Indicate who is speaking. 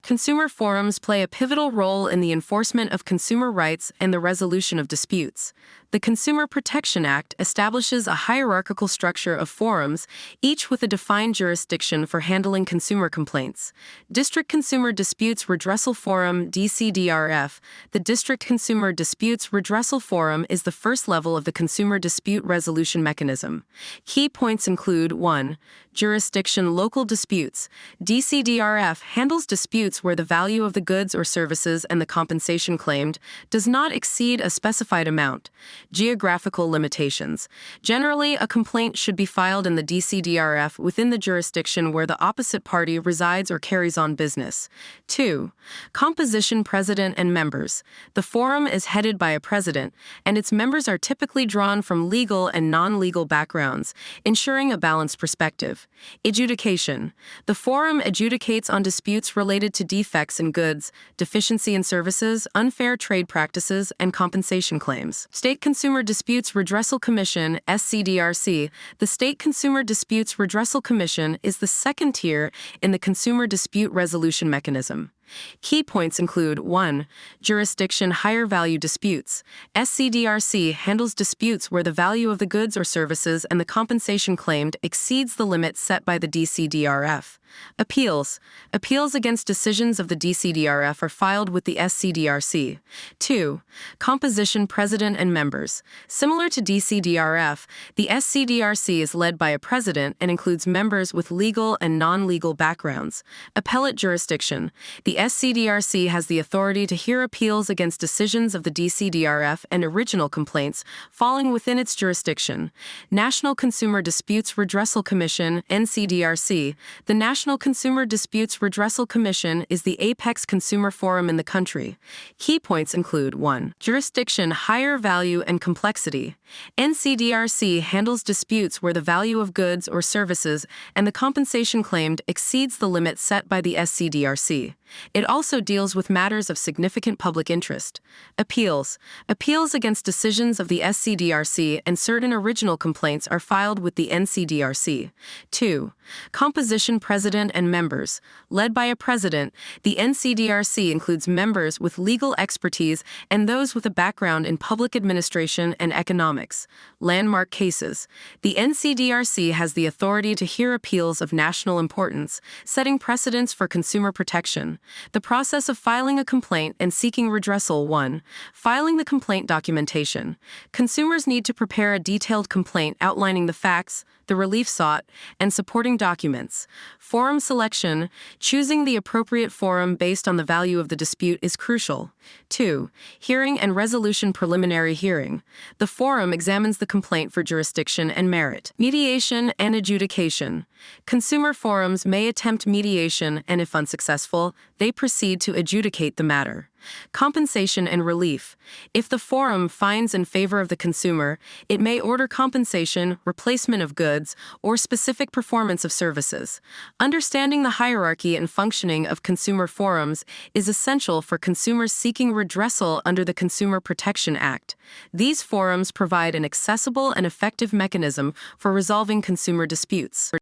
Speaker 1: Consumer forums play a pivotal role in the enforcement of consumer rights and the resolution of disputes. The Consumer Protection Act establishes a hierarchical structure of forums, each with a defined jurisdiction for handling consumer complaints. District Consumer Disputes Redressal Forum (DCDRF). The District Consumer Disputes Redressal Forum is the first level of the consumer dispute resolution mechanism. Key points include 1. Jurisdiction Local Disputes. DCDRF handles disputes where the value of the goods or services and the compensation claimed does not exceed a specified amount. Geographical limitations. Generally, a complaint should be filed in the DCDRF within the jurisdiction where the opposite party resides or carries on business. 2. Composition President and Members. The forum is headed by a president, and its members are typically drawn from legal and non-legal backgrounds, ensuring a balanced perspective. Adjudication. The forum adjudicates on disputes related to defects in goods, deficiency in services, unfair trade practices, and compensation claims. State Consumer Disputes Redressal Commission (SCDRC). The State Consumer Disputes Redressal Commission is the second tier in the consumer dispute resolution mechanism. Key points include 1. Jurisdiction Higher Value Disputes. SCDRC handles disputes where the value of the goods or services and the compensation claimed exceeds the limit set by the DCDRF. Appeals. Appeals against decisions of the DCDRF are filed with the SCDRC. 2. Composition President and Members. Similar to DCDRF, the SCDRC is led by a president and includes members with legal and non-legal backgrounds. Appellate Jurisdiction. The SCDRC has the authority to hear appeals against decisions of the DCDRF and original complaints falling within its jurisdiction. National Consumer Disputes Redressal Commission (NCDRC). The National Consumer Disputes Redressal Commission is the apex consumer forum in the country. Key points include 1. Jurisdiction Higher Value and Complexity. NCDRC handles disputes where the value of goods or services and the compensation claimed exceeds the limit set by the SCDRC. It also deals with matters of significant public interest. Appeals. Appeals against decisions of the SCDRC and certain original complaints are filed with the NCDRC. 2. Composition President and Members. Led by a president, the NCDRC includes members with legal expertise and those with a background in public administration and economics. Landmark cases. The NCDRC has the authority to hear appeals of national importance, setting precedents for consumer protection. The process of filing a complaint and seeking redressal. 1. Filing the complaint documentation. Consumers need to prepare a detailed complaint outlining the facts, the relief sought, and supporting documents. Forum selection. Choosing the appropriate forum based on the value of the dispute is crucial. 2. Hearing and resolution preliminary hearing. The forum examines the complaint for jurisdiction and merit. Mediation and adjudication. Consumer forums may attempt mediation, and if unsuccessful, they proceed to adjudicate the matter. Compensation and relief. If the forum finds in favor of the consumer, it may order compensation, replacement of goods, or specific performance of services. Understanding the hierarchy and functioning of consumer forums is essential for consumers seeking redressal under the Consumer Protection Act. These forums provide an accessible and effective mechanism for resolving consumer disputes.